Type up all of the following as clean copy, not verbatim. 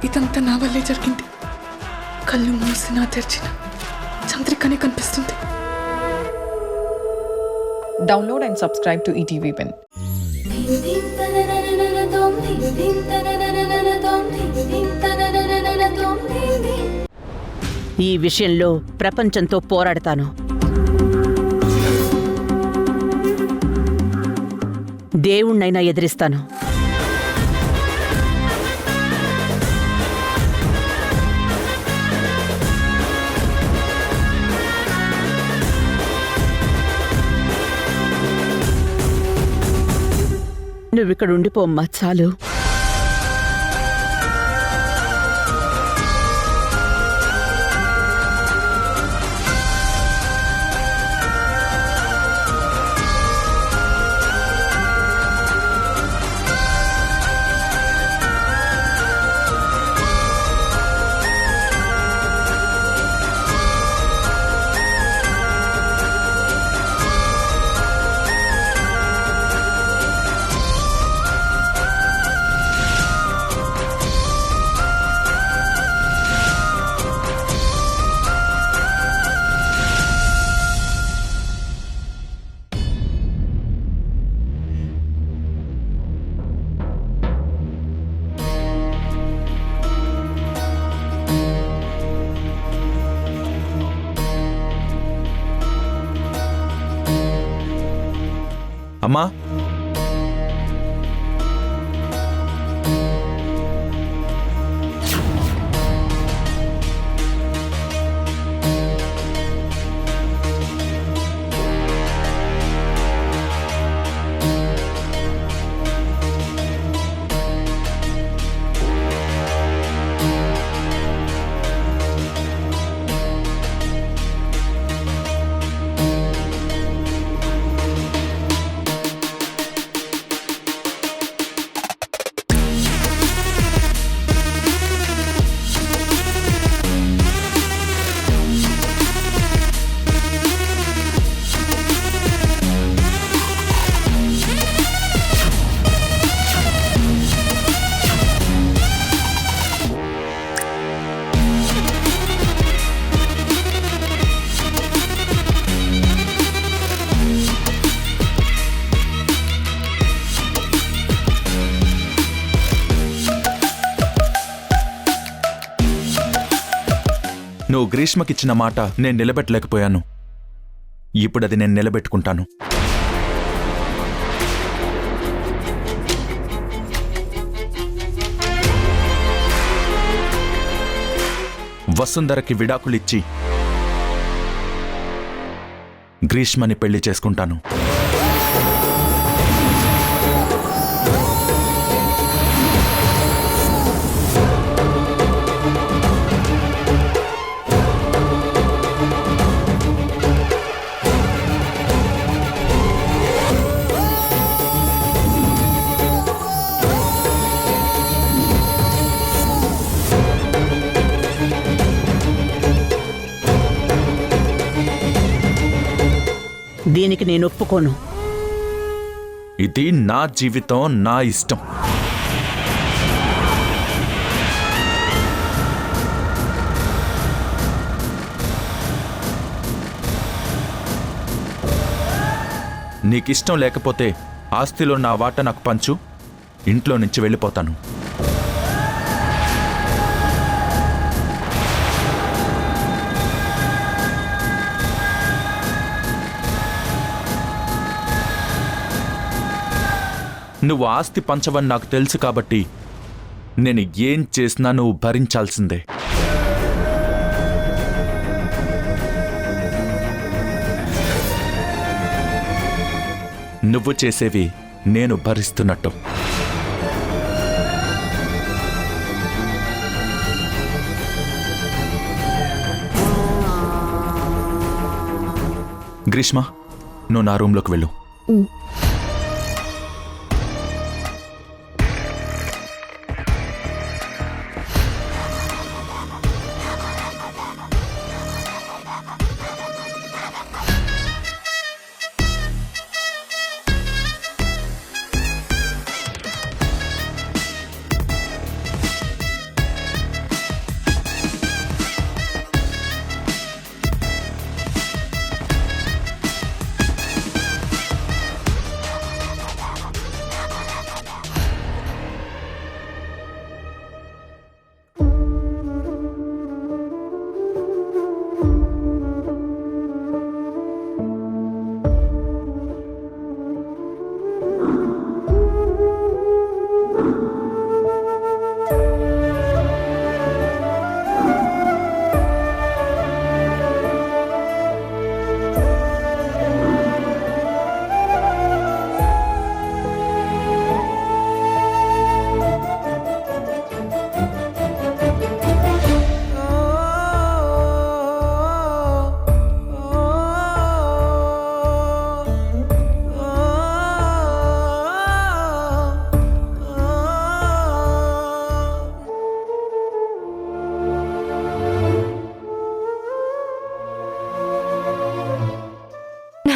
ఇదంతా నా వల్లే జరిగింది. కళ్ళు మూసినా తెరిచిన చంద్రికనే కనిపిస్తుంది. Download and subscribe to ETV Win. ఈ విషయంలో ప్రపంచంతో పోరాడతాను. దేవుణ్ణైనా ఎదిరిస్తాను. నువ్విక్కడ ఉండిపోమ్మా, చాలు. అమ్మా, నువ్వు గ్రీష్మకిచ్చిన మాట నేను నిలబెట్టలేకపోయాను. ఇప్పుడది నేను నిలబెట్టుకుంటాను. వసుంధరకి విడాకులిచ్చి గ్రీష్మని పెళ్లి చేసుకుంటాను. దీనికి నేను ఒప్పుకోను. ఇది నా జీవితం, నా ఇష్టం. నీకిష్టం లేకపోతే ఆస్తిలో నా వాటా నాకు పంచు, ఇంట్లో నుంచి వెళ్ళిపోతాను. నువ్వు ఆస్తి పంచవని నాకు తెలుసు కాబట్టి నేను ఏం చేసినా నువ్వు భరించాల్సిందే. నువ్వు చేసేవి నేను భరిస్తున్నట్టు. గ్రీష్మ, నువ్వు నా రూమ్లోకి వెళ్ళు.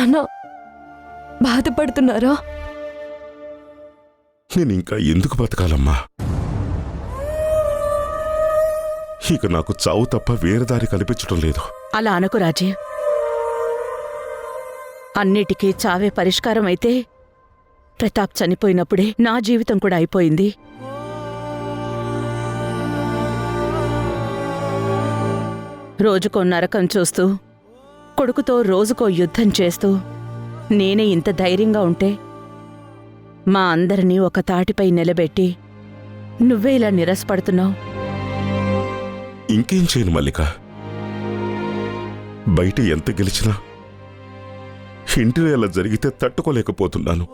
నాన్న బాధపడుతున్నారా? నేను ఇంకా ఎందుకు బతకాలమ్మా? ఇక నాకు చావు తప్ప వేరే దారి కనిపించటం లేదు. అలా అనకు రాజీవ్. అన్నిటికీ చావే పరిష్కారం అయితే ప్రతాప్ చనిపోయినప్పుడే నా జీవితం కూడా అయిపోయింది. రోజుకో నరకం చూస్తూ, కొడుకుతో రోజుకో యుద్ధం చేస్తూ నేనే ఇంత ధైర్యంగా ఉంటే మా అందరినీ ఒక తాటిపై నిలబెట్టి నువ్వే ఇలా నిరాశపడుతున్నావు. ఇంకేం చేయను మల్లిక. బయట ఎంత గెలిచినా ఇంటిలో ఎలా జరిగితే తట్టుకోలేకపోతున్నాను.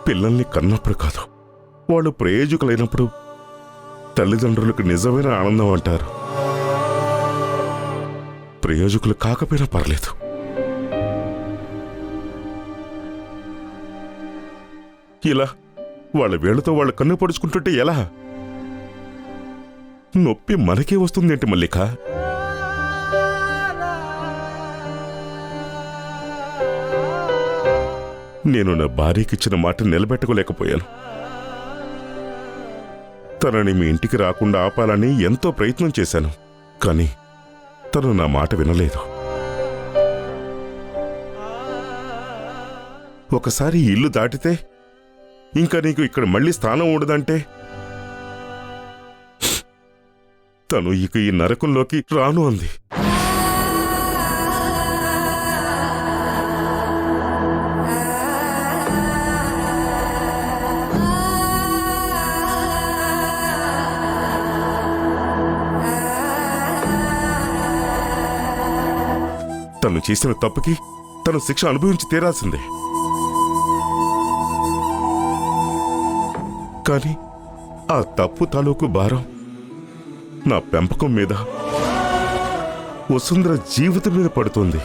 పిల్లల్ని కన్నప్పుడు కాదు, వాళ్ళు ప్రయోజకులైనప్పుడు తల్లిదండ్రులకు నిజమైన ఆనందం అంటారు. ప్రయోజకులు కాకపోయినా పర్లేదు. ఇలా వాళ్ళ వేళ్లతో వాళ్ళ కన్ను పొడుచుకుంటుంటే ఎలా? నొప్పి మనకే వస్తుందేంటి మల్లిక? నేను నా భార్యకిచ్చిన మాట నిలబెట్టుకోలేకపోయాను. తనని మీ ఇంటికి రాకుండా ఆపాలని ఎంతో ప్రయత్నం చేశాను. కానీ తను నా మాట వినలేదు. ఒకసారి ఇల్లు దాటితే ఇంకా నీకు ఇక్కడ మళ్ళీ స్థానం ఉండదంటే తను ఇక ఈ నరకంలోకి రాను అంది. తను చేసిన తప్పుకి తను శిక్ష అనుభవించి తీరాల్సిందే. కానీ ఆ తప్పు తాలూకు భారం నా పెంపకం మీద, వసుంధర జీవితం మీద పడుతుంది.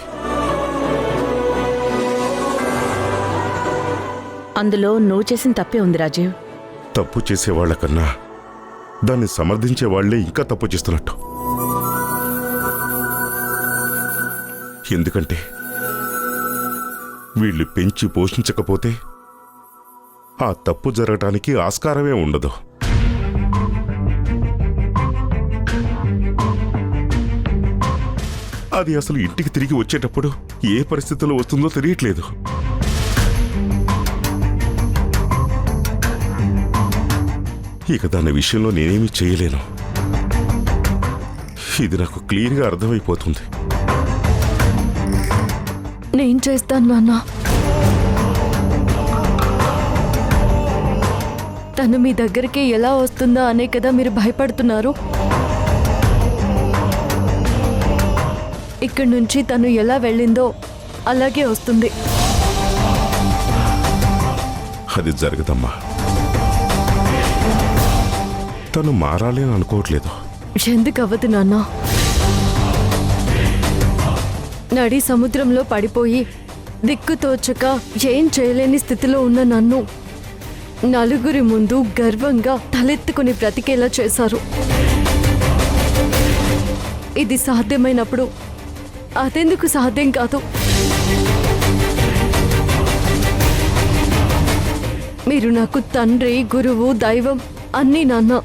అందులో నువ్వు చేసిన తప్పే ఉంది రాజీవ్. తప్పు చేసేవాళ్లకన్నా దాన్ని సమర్థించే వాళ్లే ఇంకా తప్పు చేస్తున్నట్టు. ఎందుకంటే వీళ్ళు పెంచి పోషించకపోతే ఆ తప్పు జరగటానికి ఆస్కారమే ఉండదు. అది అసలు ఇంటికి తిరిగి వచ్చేటప్పుడు ఏ పరిస్థితుల్లో వస్తుందో తెలియట్లేదు. ఇక దాని విషయంలో నేనేమీ చేయలేను. ఇది నాకు క్లియర్గా అర్థమైపోతుంది. నేను చేస్తాను నాన్న. తను మీ దగ్గరికి ఎలా వస్తుందా అనే కదా మీరు భయపడుతున్నారు. ఇక్కడి నుంచి తను ఎలా వెళ్ళిందో అలాగే వస్తుంది. అది జరగదమ్మా. తను మారాలి అని అనుకోవట్లేదు. ఎందుకు అవ్వదు నాన్న? నడి సముద్రంలో పడిపోయి దిక్కుతోచక ఏం చేయలేని స్థితిలో ఉన్న నన్ను నలుగురి ముందు గర్వంగా తలెత్తుకుని బ్రతికేలా చేశారు. ఇది సాధ్యమైనప్పుడు అదెందుకు సాధ్యం కాదు? మీరు నాకు తండ్రి, గురువు, దైవం అన్నీ నాన్న.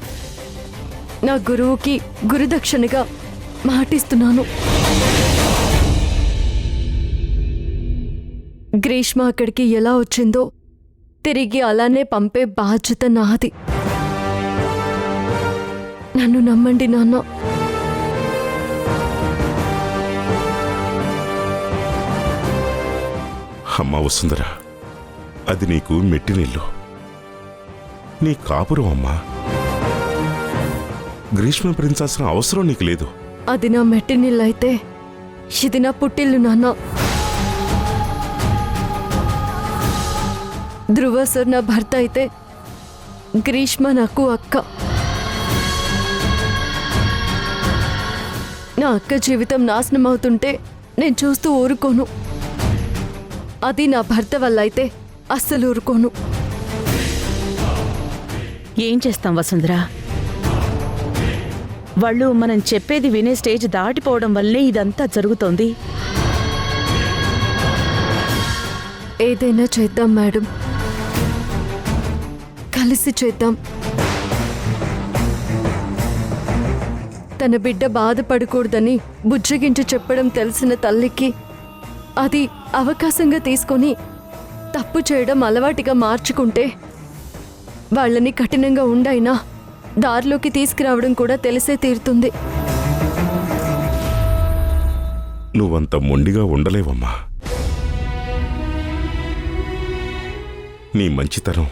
నా గురువుకి గురుదక్షిణగా మాటిస్తున్నాను. గ్రీష్మ అక్కడికి ఎలా వచ్చిందో తిరిగి అలానే పంపే బాధ్యత నాది. నన్ను నమ్మండి నాన్న. అమ్మా వసుంధర, అది నీకు మెట్టినిల్లు, నీ కాపురం అమ్మా. గ్రీష్మ పెంచాల్సిన అవసరం నీకు లేదు. అది నా మెట్టినిల్లైతే ఇది నా పుట్టిల్లు నాన్న. ధ్రువ సార్ నా భర్త అయితే గ్రీష్మ నాకు అక్క. నా అక్క జీవితం నాశనం అవుతుంటే నేను చూస్తూ ఊరుకోను. అది నా భర్త వల్ల అయితే అస్సలు ఊరుకోను. ఏం చేస్తాం వసుంధర? వాళ్ళు మనం చెప్పేది వినే స్టేజ్ దాటిపోవడం వల్లే ఇదంతా జరుగుతోంది. ఏదైనా చేద్దాం మేడం, కలిసి చేద్దాం. తన బిడ్డ బాధపడకూడదని బుజ్జగించి చెప్పడం తెలిసిన తల్లికి అది అవకాశంగా తీసుకొని తప్పు చేయడం అలవాటుగా మార్చుకుంటే వాళ్ళని కఠినంగా ఉండైనా దారిలోకి తీసుకురావడం కూడా తెలిసే తీరుతుంది. నువ్వంత మొండిగా ఉండలేవమ్మా. నీ మంచితనం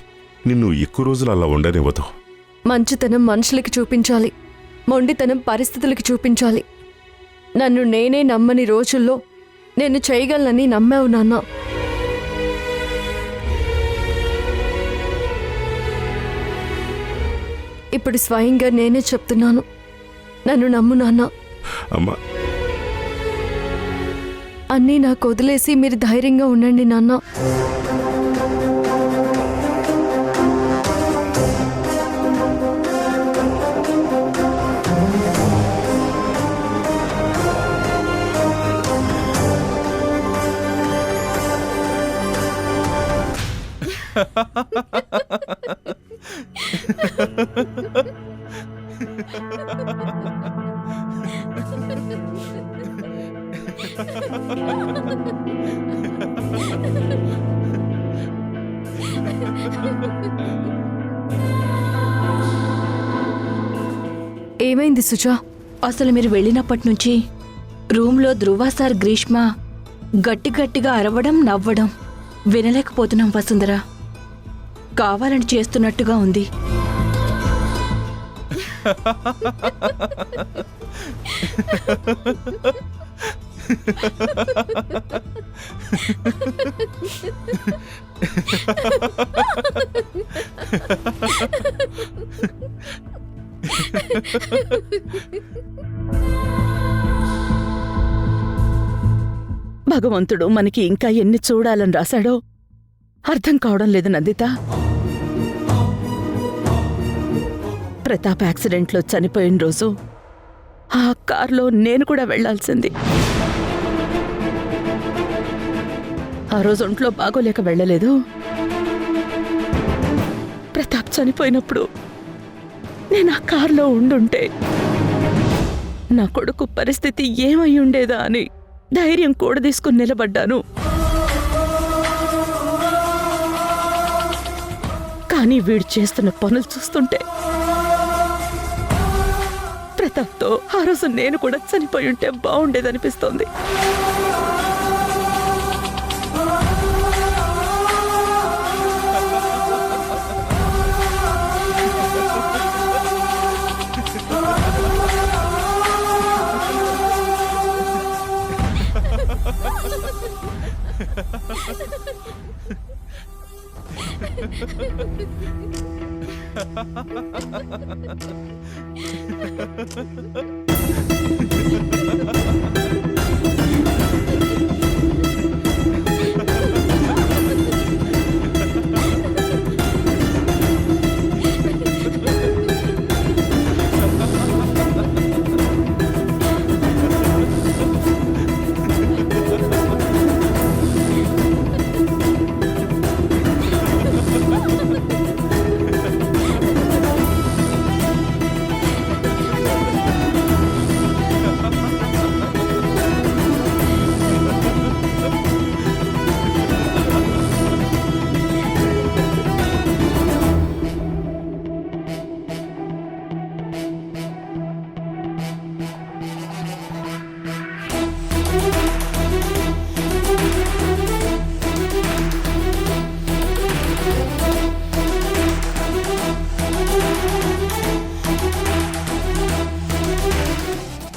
నిన్ను ఎక్కువ రోజులు అలా ఉండనివ్వదు. మంచితనం మనుషులకి చూపించాలి, మొండితనం పరిస్థితులకి చూపించాలి. నన్ను నేనే నమ్మని రోజుల్లో నేను చేయగలనని నమ్మావు నాన్న. ఇప్పుడు స్వయంగా నేనే చెప్తున్నాను, నన్ను నమ్ము నాన్న. అమ్మా, అన్నీ నాకు వదిలేసి మీరు ధైర్యంగా ఉండండి నాన్న. ఏమైంది సుజా? అసలు మీరు వెళ్ళినప్పటి నుంచి రూమ్లో ధ్రువ సార్, గ్రీష్మ గట్టిగా అరవడం, నవ్వడం వినలేకపోతున్నాం వసుంధర. కావాలని చేస్తున్నట్టుగా ఉంది. భగవంతుడు మనకి ఇంకా ఎన్ని చూడాలని రాశాడో అర్థం కావడం లేదు నందిత. ప్రతాప్ యాక్సిడెంట్లో చనిపోయిన రోజు ఆ కార్లో నేను కూడా వెళ్లాల్సింది. ఆ రోజు ఒంట్లో బాగోలేక వెళ్ళలేదు. ప్రతాప్ చనిపోయినప్పుడు నేను ఆ కార్లో ఉండుంటే నా కొడుకు పరిస్థితి ఏమై ఉండేదా అని ధైర్యం కూడా తీసుకుని నిలబడ్డాను. కానీ వీడు చేస్తున్న పనులు చూస్తుంటే ప్రతాప్తో ఆ రోజు నేను కూడా చనిపోయి ఉంటే బాగుండేదనిపిస్తోంది.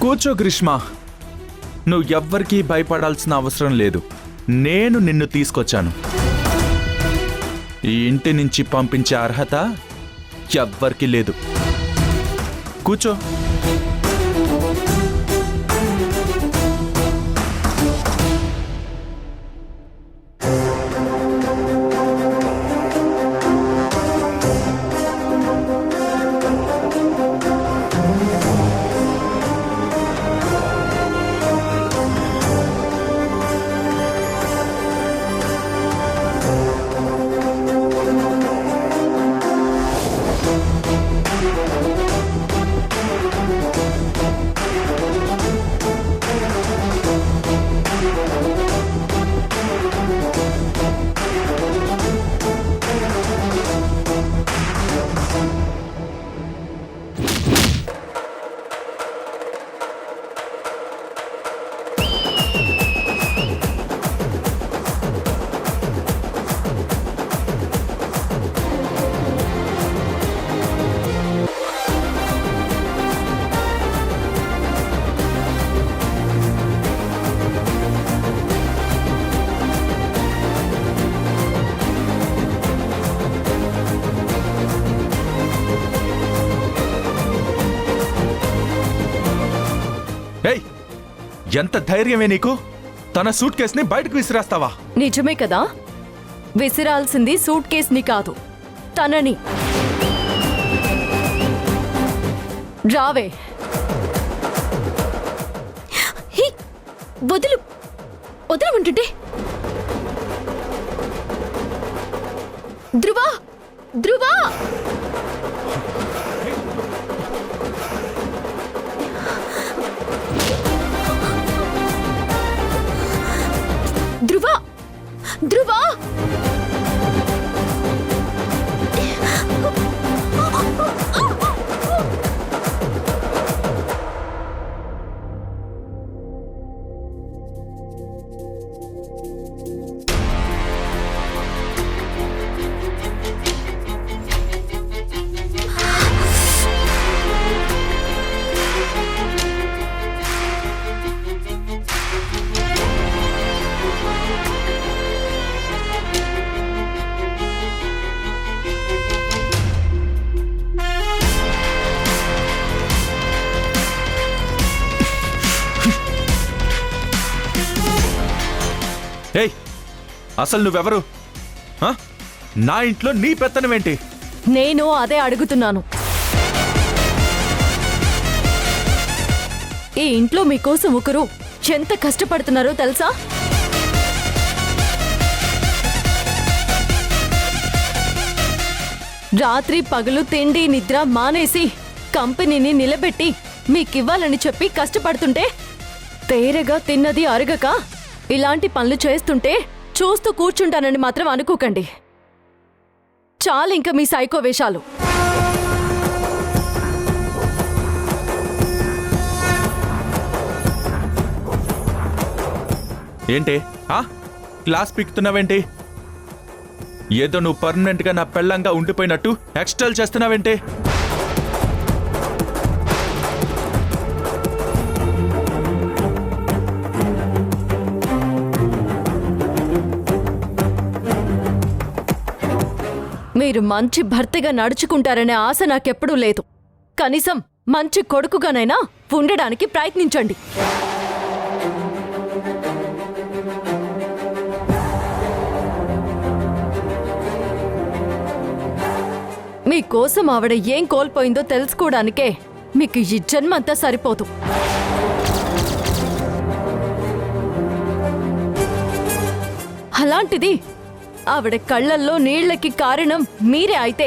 కూర్చో గ్రీష్మ, నువ్వు ఎవ్వరికీ భయపడాల్సిన అవసరం లేదు. నేను నిన్ను తీసుకొచ్చాను. ఈ ఇంటి నుంచి పంపించే అర్హత ఎవ్వరికీ లేదు. కూర్చో. ఏయ్, ఎంత ధైర్యమే నీకు? తన సూట్ కేసుని బయటకు విసిరేస్తావా? నిజమే కదా, విసిరాల్సింది సూట్ కేస్ని కాదు, తనని. రావే. వదులు, వదలమంటుంటే. ధ్రువా, ధ్రువా! ధ్రువా, ధ్రువా! ఏయ్, అసలు నువ్వెవరు? ఆ? నా ఇంట్లో నీ పెత్తనమేంటి? నేను అదే అడుగుతున్నాను. ఈ ఇంట్లో మీకోసం ఒకరు ఎంత కష్టపడుతున్నారో తెలుసా? రాత్రి పగలు తిండి నిద్ర మానేసి కంపెనీని నిలబెట్టి మీకివ్వాలని చెప్పి కష్టపడుతుంటే, తేరగా తిన్నది అరగక ఇలాంటి పనులు చేస్తుంటే చూస్తూ కూర్చుంటానని మాత్రం అనుకోకండి. చాలింక మీ సైకో వేషాలు. ఏంటి? ఆ? క్లాస్ పీకుతున్నావేంటి? ఏదో నువ్వు పర్మనెంట్గా నా పెళ్ళంగా ఉండిపోయినట్టు ఎక్స్టెల్ చేస్తున్నావేంటి? మీరు మంచి భర్తగా నడుచుకుంటారనే ఆశ నాకెప్పుడూ లేదు. కనీసం మంచి కొడుకుగానైనా ఉండడానికి ప్రయత్నించండి. మీకోసం ఆవిడ ఏం కోల్పోయిందో తెలుసుకోవడానికే మీకు ఈ జన్మంతా సరిపోదు. అలాంటిది ఆవిడ కళ్ళల్లో నీళ్లకి కారణం మీరే అయితే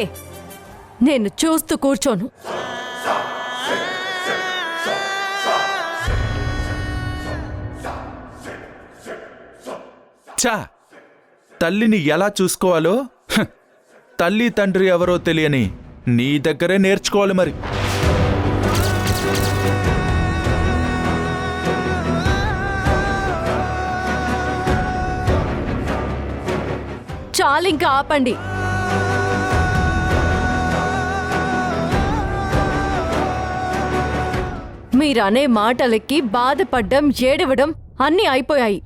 నేను చూస్తూ కూర్చోను. చా, తల్లిని ఎలా చూసుకోవాలో తల్లి తండ్రి ఎవరో తెలియని నీ దగ్గరే నేర్చుకోవాలి మరి. చాలింకా ఆపండి. మీరనే మాటలకి బాధపడ్డం, ఏడవడం అన్నీ అయిపోయాయి.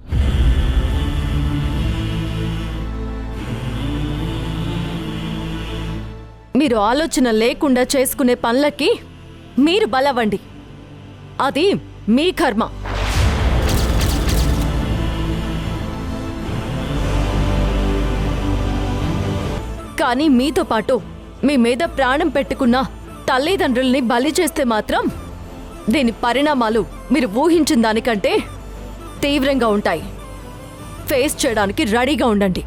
మీరు ఆలోచన లేకుండా చేసుకునే పనులకి మీరు బలవండి. అది మీ కర్మ. కానీ మీతో పాటు మీ మీద ప్రాణం పెట్టుకున్న తల్లిదండ్రుల్ని బలి చేస్తే మాత్రం దీని పరిణామాలు మీరు ఊహించిన దానికంటే తీవ్రంగా ఉంటాయి. ఫేస్ చేయడానికి రెడీగా ఉండండి.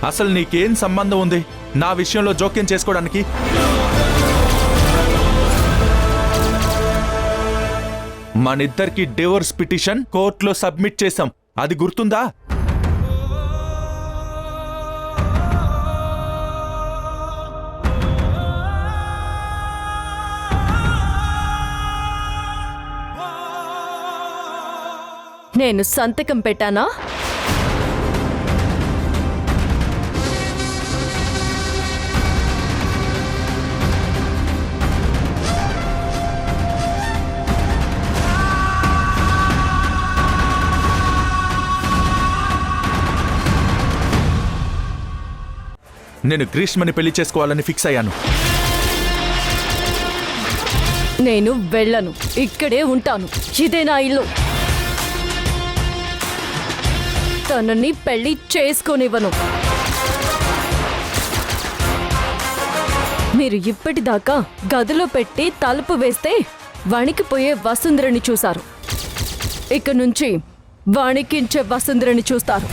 అసలు నీకేం సంబంధం ఉంది నా విషయంలో జోక్యం చేసుకోవడానికి? మనిద్దరికి డివోర్స్ పిటిషన్ కోర్టులో సబ్మిట్ చేశాం, అది గుర్తుందా? నేను సంతకం పెట్టానా? నేను గ్రీష్మని పెళ్లి చేసుకోవాలని ఫిక్స్ అయ్యాను. నేను వెళ్ళను, ఇక్కడే ఉంటాను. ఇదే నా ఇల్లు. తనని పెళ్లి చేసుకోనివ్వను. మీరు ఇప్పటిదాకా గదిలో పెట్టి తలుపు వేస్తే వణికిపోయే వసుంధరని చూశారు. ఇక నుంచి వణికించే వసుంధరని చూస్తారు.